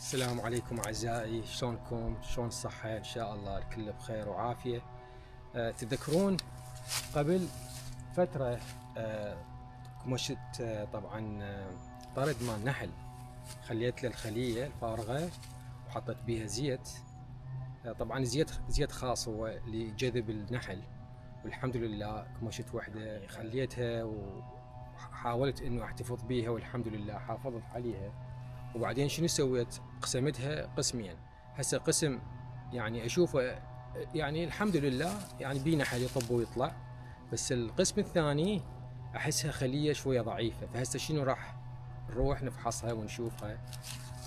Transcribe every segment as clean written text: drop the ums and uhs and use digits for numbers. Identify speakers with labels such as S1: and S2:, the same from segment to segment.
S1: السلام عليكم أعزائي، شلونكم؟ شلون الصحة؟ إن شاء الله الكل بخير وعافية. تذكرون قبل فترة كمشت طبعا طرد مال نحل، خليت له الخلية الفارغة وحطيت بيها زيت. طبعا زيت خاص هو لجذب النحل، والحمد لله كمشت وحدة خليتها وحاولت انه احتفظ بيها والحمد لله حافظت عليها. وبعدين شنو سويت؟ قسمتها قسمين. هسه قسم يعني اشوفه يعني الحمد لله يعني بيه نحل يطب ويطلع، بس القسم الثاني احسها خليه شويه ضعيفه. فهسه شنو راح نروح نفحصها ونشوفها،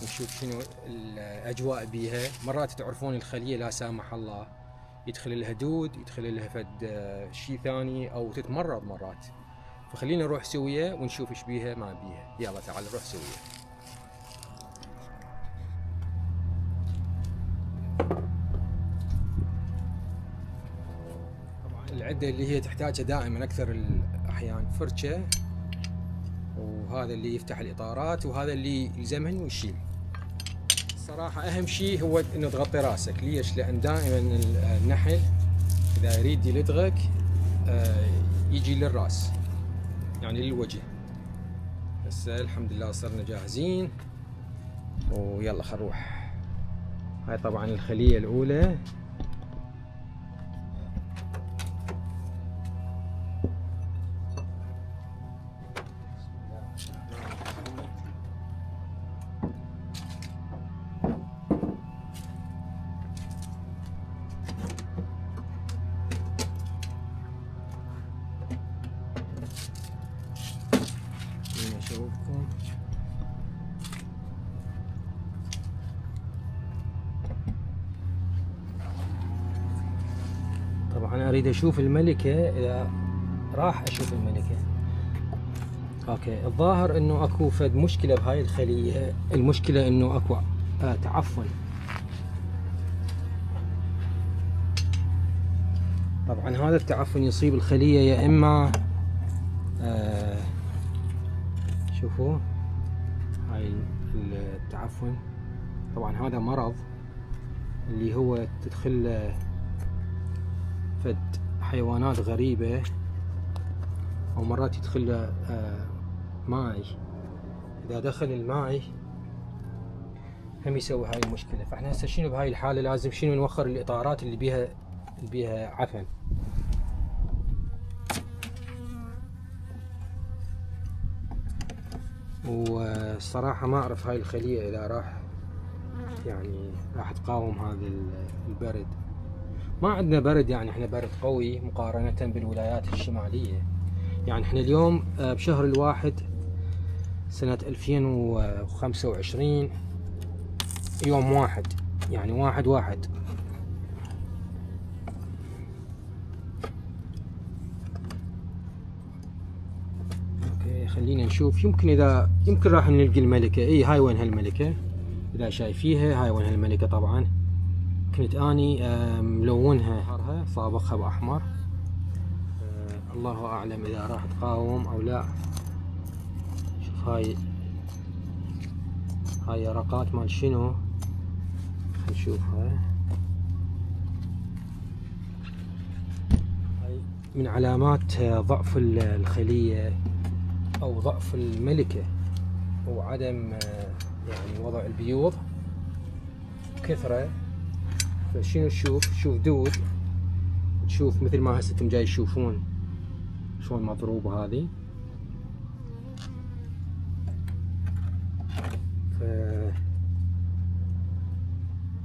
S1: ونشوف شنو الاجواء بيها. مرات تعرفون الخليه لا سامح الله يدخل لها دود، يدخل لها فد شيء ثاني او تتمرض مرات. فخلينا نروح سويه ونشوف ايش بيها ما بيها. يلا تعال نروح سويه. العدة اللي هي تحتاجها دائما أكثر الأحيان فرشة، وهذا اللي يفتح الإطارات، وهذا اللي يلزمهن ويشيل. الصراحة أهم شيء هو إنه تغطي راسك. ليش؟ لأن دائما النحل إذا يريد يلدغك يجي للرأس، يعني للوجه. بس الحمد لله صرنا جاهزين، ويلا خل نروح. هاي طبعا الخلية الأولى. أشوفكم طبعا اريد اشوف الملكة. اذا راح اشوف الملكة. اوكي، الظاهر انه اكو فد مشكلة بهاي الخلية. المشكلة انه اكو تعفن. طبعا هذا التعفن يصيب الخلية يا اما شوفوا هاي التعفن. طبعا هذا مرض اللي هو تدخل فد حيوانات غريبة، او مرات يدخل ماي. اذا دخل الماي هم يسوي هاي المشكلة. فاحنا هسه شنو بهاي الحالة؟ لازم شنو نوخر الاطارات اللي بيها عفن. والصراحة ما اعرف هاي الخلية اذا راح تقاوم هذا البرد. ما عندنا برد، يعني احنا برد قوي مقارنة بالولايات الشمالية. يعني احنا اليوم بشهر الواحد سنة 2025 يوم 1، يعني 1/1. اوكي خلينا نشوف. يمكن راح نلقي الملكة. اي هاي وين هالملكة، اذا شايفيها هاي وين هالملكة. طبعا كنت اني ملونها صابغها باحمر. الله اعلم اذا راح تقاوم او لا. شوف هاي يرقات مال شنو، نشوفها. هاي من علامات ضعف الخلية او ضعف الملكة، وعدم يعني وضع البيوض كثرة. فشنو شوف دود. تشوف مثل ما هسه انتم جاي تشوفون شلون مضروبة هذه.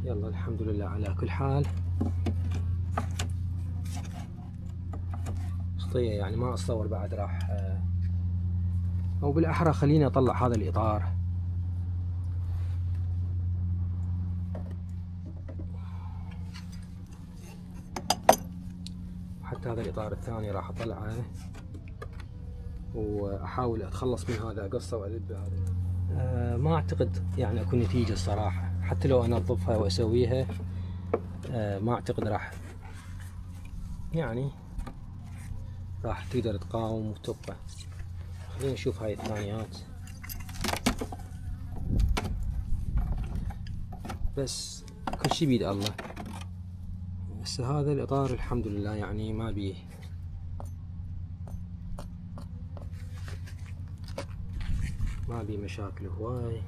S1: يلا الحمد لله على كل حال. خطية يعني ما اتصور بعد راح او بالاحرى خليني اطلع هذا الاطار. حتى هذا الاطار الثاني راح اطلعه، واحاول اتخلص من هذا، اقصه واذب هذا. ما اعتقد يعني اكو نتيجة الصراحة. حتى لو انظفها واسويها ما اعتقد راح تقدر تقاوم وتبقى. خلينا نشوف هاي الثانيات. بس كل شي بيد الله. هسه هذا الاطار الحمد لله يعني ما بيه مشاكل هواي.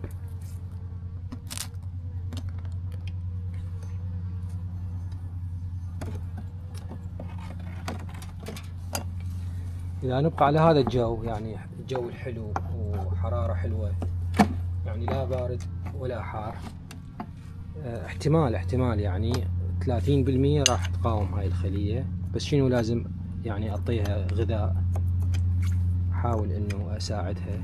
S1: إذا نبقى على هذا الجو، يعني الجو الحلو وحرارة حلوة، يعني لا بارد ولا حار، احتمال يعني 30% راح تقاوم هاي الخلية. بس شنو لازم يعني أعطيها غذاء، أحاول إنه أساعدها،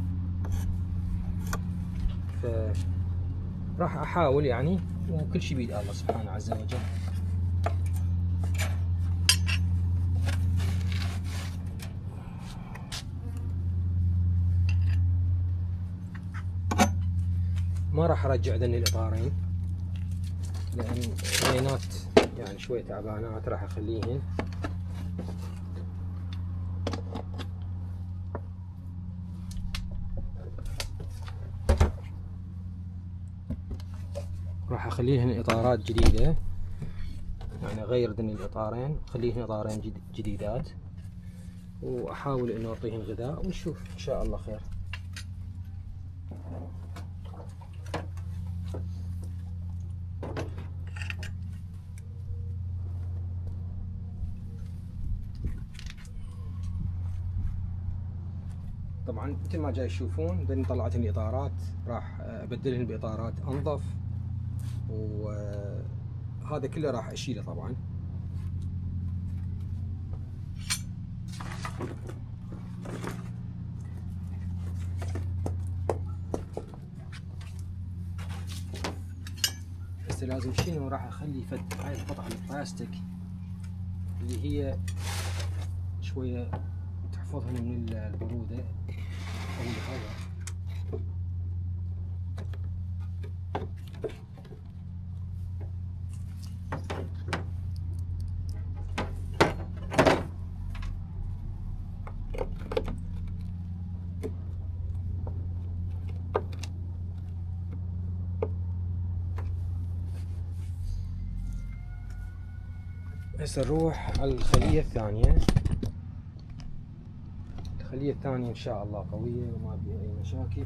S1: فراح أحاول يعني، وكل شي بيد الله سبحانه عز وجل. ما راح ارجع ذني الاطارين لان بينات يعني شوي تعبانات، راح اخليهن. راح اخليهن اطارات جديدة، يعني اغير ذني الاطارين، اخليهن اطارين جديدات، واحاول انه اعطيهن غذاء، ونشوف ان شاء الله خير. طبعا مثل ما جاي تشوفون ذني طلعتن اطارات، راح ابدلهن باطارات انظف، وهذا كله راح اشيله طبعا. هسه لازم شنو، راح اخلي هاي القطعة البلاستيك اللي هي شوية تحفظهن من البرودة او الهواء. هسه نروح على الخلية الثانية. الخلية الثانية إن شاء الله قوية وما بيها أي مشاكل.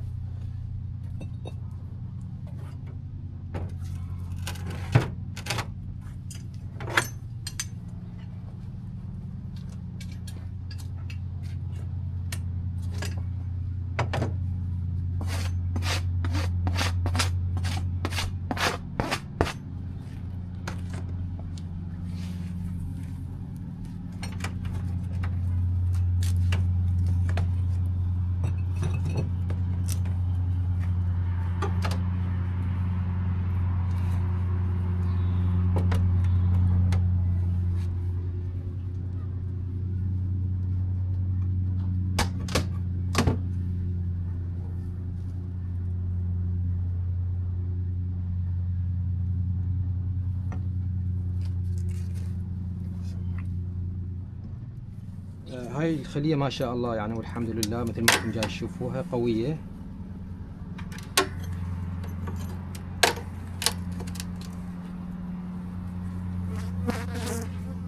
S1: هاي الخلية ما شاء الله يعني والحمد لله مثل ما انتم جاي تشوفوها قوية.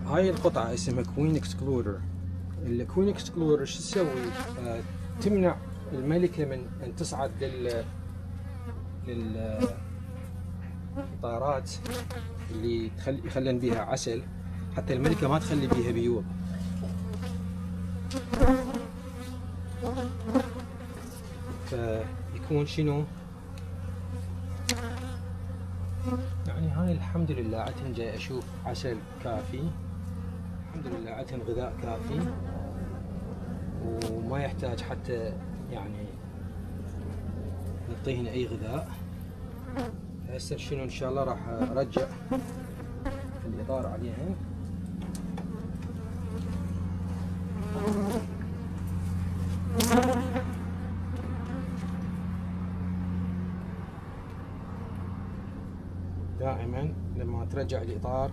S1: هاي القطعة اسمها كوين اكسكلودر. الكوين اكسكلودر شو تسوي؟ تمنع الملكة من ان تصعد للطائرات اللي يخلن بيها عسل، حتى الملكة ما تخلي بيها بيوض. فيكون شنو يعني، هاي الحمد لله عتن جاي اشوف عسل كافي، الحمد لله عتن غذاء كافي، وما يحتاج حتى يعني نعطيهن اي غذاء. هسه شنو ان شاء الله راح ارجع الاطار عليهن. دائما لما ترجع الاطار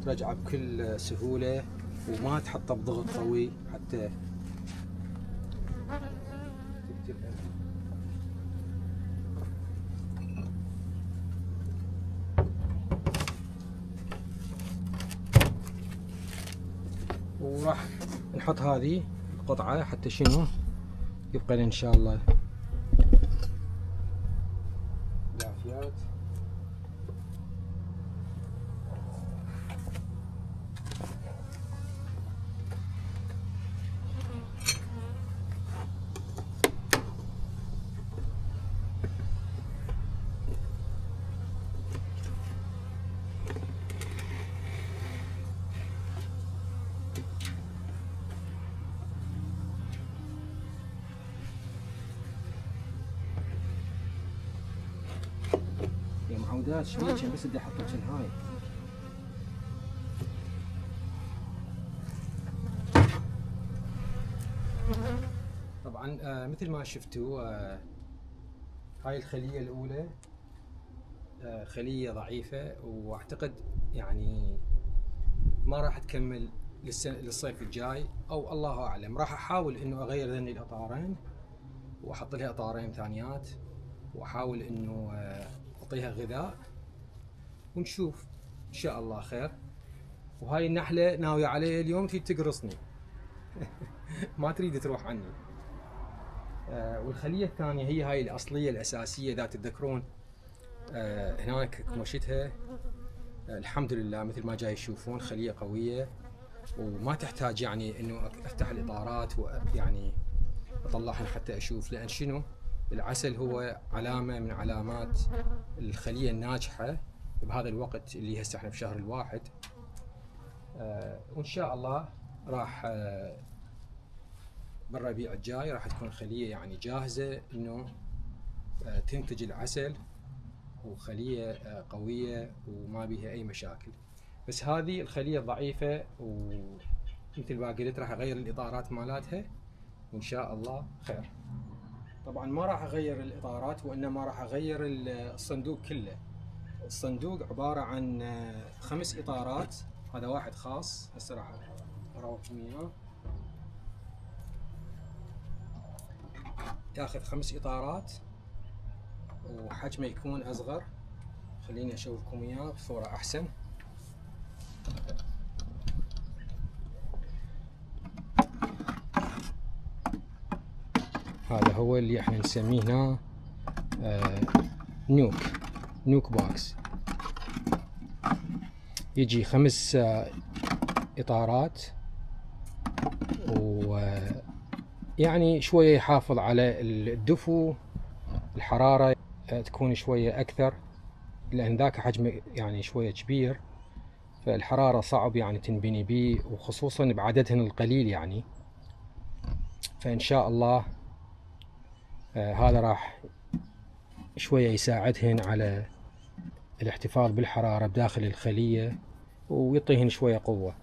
S1: ترجعه بكل سهولة، وما تحطه بضغط قوي حتى راح نحط هذه القطعة حتى شنو يبقى لنا ان شاء الله العافيات. يا معودات شوية بس بدي احط لك هاي. طبعا مثل ما شفتوا هاي الخلية الأولى خلية ضعيفة، واعتقد يعني ما راح تكمل للصيف الجاي، او الله اعلم. راح احاول انه اغير ذني الاطارين واحط لها اطارين ثانيات، واحاول انه اعطيها غذاء، ونشوف ان شاء الله خير. وهاي النحلة ناوية علي اليوم تريد تقرصني ما تريد تروح عني. والخلية الثانية هي هاي الأصلية الأساسية، إذا تتذكرون هناك كمشتها الحمد لله مثل ما جاي تشوفون خلية قوية، وما تحتاج يعني انه افتح الاطارات ويعني اطلعهم حتى اشوف، لان شنو العسل هو علامة من علامات الخلية الناجحة بهذا الوقت اللي هسه احنا في شهر الواحد. وان شاء الله راح بالربيع الجاي راح تكون خلية يعني جاهزة انه تنتج العسل، وخلية قوية وما بيها اي مشاكل. بس هذه الخلية ضعيفة، ومثل ما قلت راح اغير الاطارات مالتها وان شاء الله خير. طبعا ما راح اغير الاطارات، وانما راح اغير الصندوق كله. الصندوق عبارة عن 5 اطارات، هذا واحد خاص هسه راح اراويكم اياه. ياخذ 5 اطارات وحجمه يكون اصغر. خليني اشوفكم اياه بصورة احسن. هذا هو اللي احنا نسميه هنا نوك بوكس. يجي 5 اطارات، ويعني شوية يحافظ على الدفو، الحرارة تكون شوية اكثر، لان ذاك حجمه يعني شوية كبير، فالحرارة صعب يعني تنبني بيه، وخصوصا بعددهن القليل يعني. فان شاء الله هذا راح شوية يساعدهن على الاحتفاظ بالحرارة بداخل الخلية، ويعطيهن شوية قوة.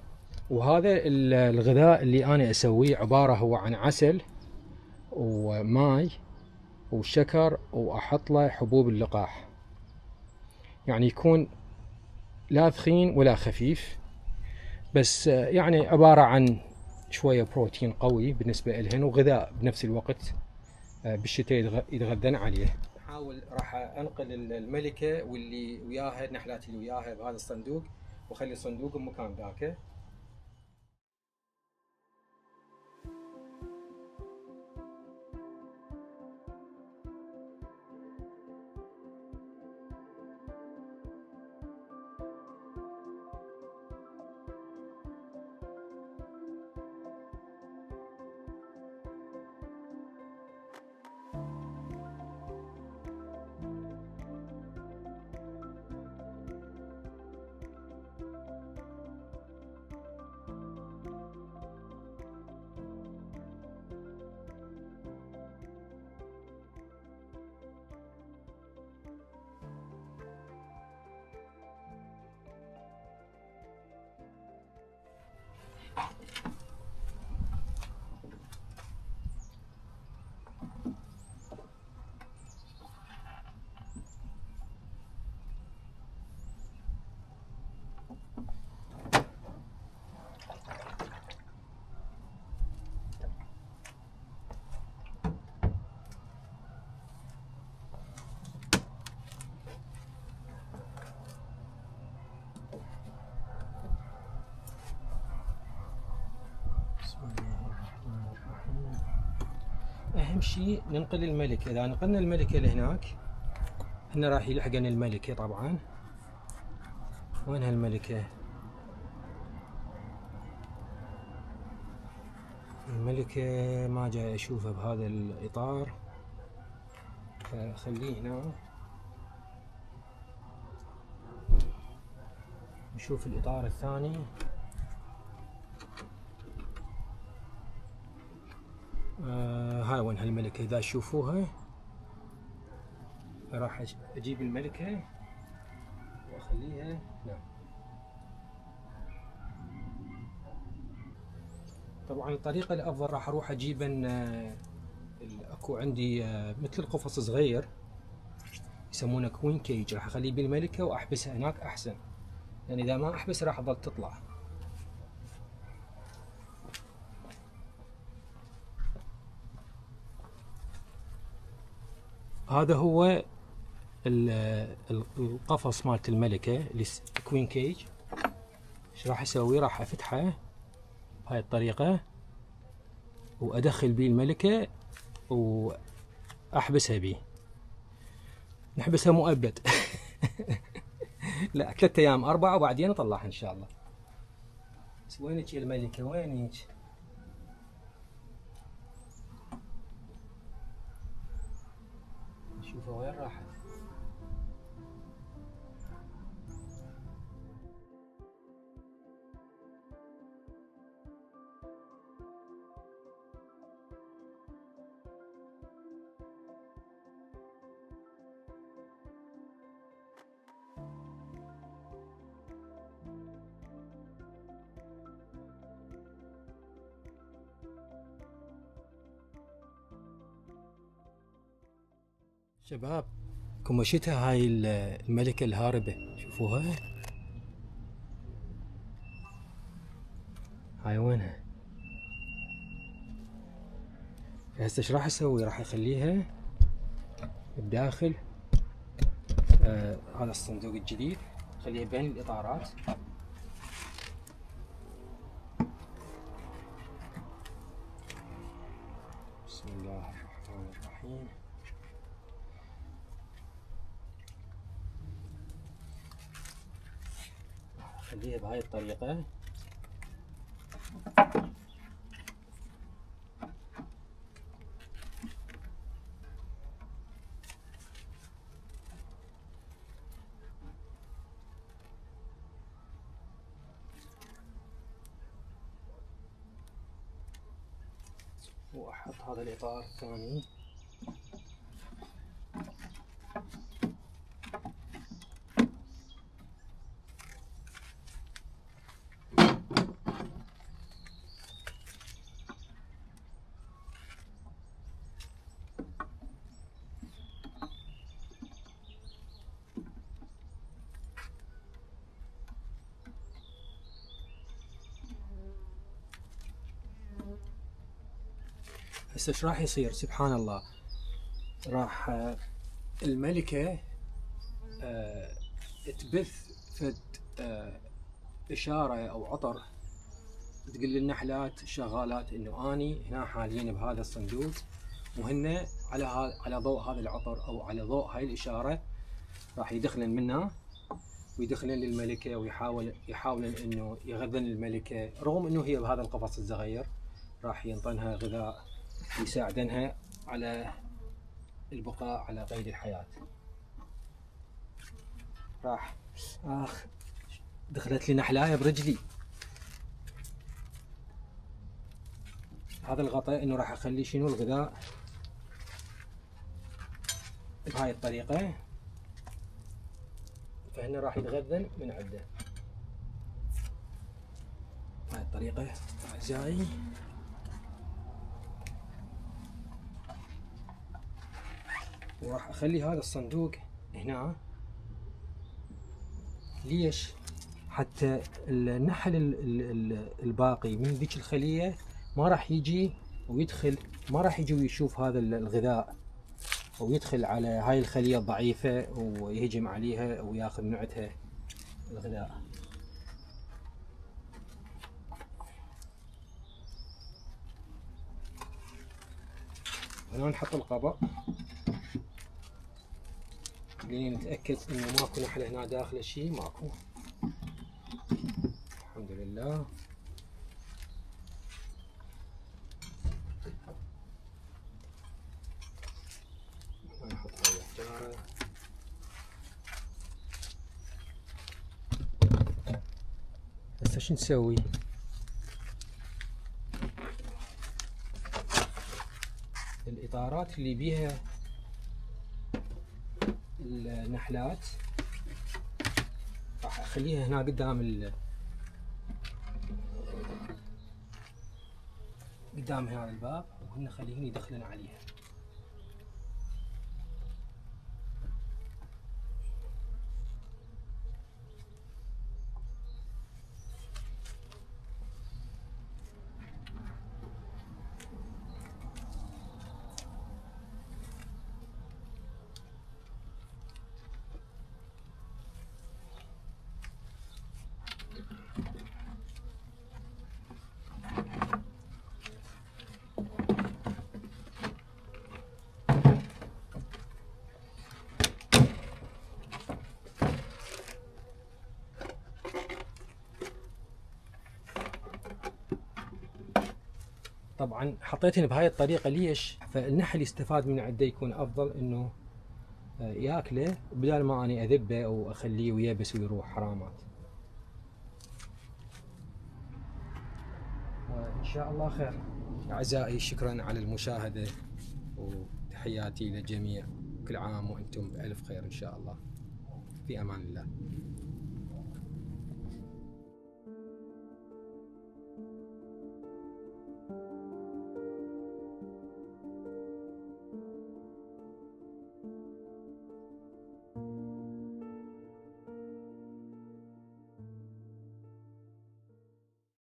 S1: وهذا الغذاء اللي أنا أسويه عبارة هو عن عسل وماي وشكر، وأحط له حبوب اللقاح، يعني يكون لا ثخين ولا خفيف، بس يعني عبارة عن شوية بروتين قوي بالنسبة لهن، وغذاء بنفس الوقت بالشتاء يتغذن عليه. احاول راح انقل الملكة واللي وياها النحلات اللي وياها بهذا الصندوق، واخلي الصندوق بمكان ذاك. اهم شيء ننقل الملكه. اذا نقلنا الملكه لهناك هنا راح يلحقن الملكه. طبعا وين هالملكه؟ الملكه ما جاي اشوفها بهذا الاطار، فخليه هنا نشوف الاطار الثاني. هاي وين هالملكه؟ اذا تشوفوها راح اجيب الملكه واخليها هنا. طبعا الطريقه الافضل راح اروح اجيب اكو عندي مثل القفص صغير يسمونه كوين كيج، راح اخليه بالملكه واحبسها هناك احسن، لان اذا ما احبس راح تظل تطلع. هذا هو القفص مالت الملكه الكوين كيج. ايش راح اسوي؟ راح افتحه بهاي الطريقه وادخل بيه الملكه واحبسها بيه. نحبسها مؤبد لا 3 ايام 4 وبعدين اطلعها ان شاء الله. بس وينك يا الملكه؟ وينك؟ نشوفها وين راحت. شباب كمشتها هاي الملكة الهاربة، شوفوها هاي وينها. هسه ايش راح اسوي؟ راح اخليها بداخل هذا الصندوق الجديد، خليها بين الاطارات. بسم الله الرحمن الرحيم. خليها بهاي الطريقة. واحط هذا الاطار الثاني. هسه ايش راح يصير؟ سبحان الله، راح الملكة تبث فد إشارة أو عطر تقول للنحلات شغالات إنه أني هنا حاليا بهذا الصندوق، وهن على ضوء هذا العطر أو على ضوء هاي الإشارة راح يدخلن منها ويدخلن للملكة ويحاولن إنه يغذن الملكة، رغم إنه هي بهذا القفص الصغير راح ينطنها غذاء يساعدنها على البقاء على قيد الحياة. راح دخلت لي نحلاية برجلي. هذا الغطاء انه راح اخلي شنو الغذاء بهاي الطريقة، فهنا راح يتغذن من عنده بهاي الطريقة اعزائي. وراح اخلي هذا الصندوق هنا. ليش؟ حتى النحل الباقي من ذيك الخلية ما راح يجي ويدخل، ما راح يجي ويشوف هذا الغذاء ويدخل على هاي الخلية الضعيفة ويهجم عليها وياخذ نوعتها الغذاء. هنا نحط القبض لين نتأكد انه ماكو نحلة هنا داخل شيء، ماكو. الحمد لله. نحط هاي الحجارة. هسه شو نسوي؟ الإطارات اللي بيها النحلات راح أخليها هنا قدام هذا الباب، وهن خليهن يدخلن عليها. طبعا حطيتهن بهاي الطريقة ليش؟ فالنحل يستفاد من عنده، يكون افضل انه ياكله بدال ما اني اذبه او اخليه ويبس ويروح حرامات. ان شاء الله خير. اعزائي شكرا على المشاهدة، وتحياتي للجميع. كل عام وانتم بألف خير ان شاء الله. في امان الله.